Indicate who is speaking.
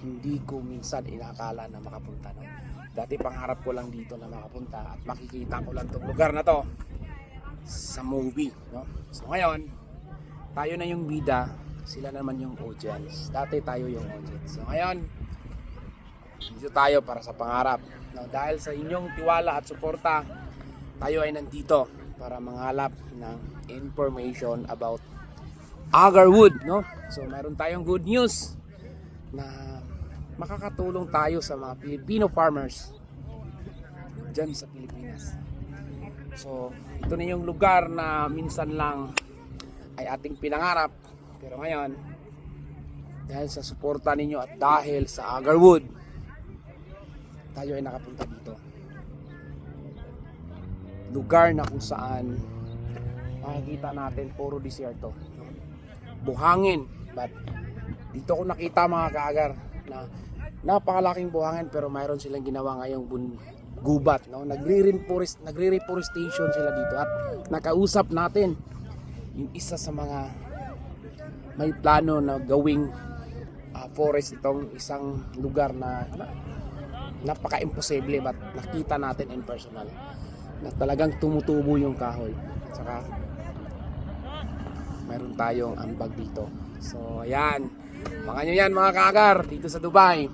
Speaker 1: hindi ko minsan inakala na makapunta, no? Dati pangarap ko lang dito na makapunta at makikita ko lang tong lugar na to sa movie, no? So ngayon, tayo na yung bida, sila naman yung audience. Dati tayo yung audience. So ngayon, dito tayo para sa pangarap, no? Dahil sa inyong tiwala at suporta, tayo ay nandito para manghalap ng information about Agarwood, no? So mayroon tayong good news na makakatulong tayo sa mga Filipino farmers dyan sa Pilipinas. So ito na yung lugar na minsan lang ay ating pinangarap, pero ngayon dahil sa suporta ninyo at dahil sa Agarwood, tayo ay nakapunta dito. Lugar na kung saan makikita natin puro disyerto, buhangin, but dito ko nakita mga kaagar na napakalaking buhangin, pero mayroon silang ginawa ngayong gubat, no? Nagre-reforestation sila dito at nakausap natin yung isa sa mga may plano na gawing forest itong isang lugar na napaka-imposible, but nakita natin in personal na talagang tumutubo yung kahoy. At saka mayroon tayong ambag dito. So ayan, mga nyo yan mga kaagar dito sa Dubai.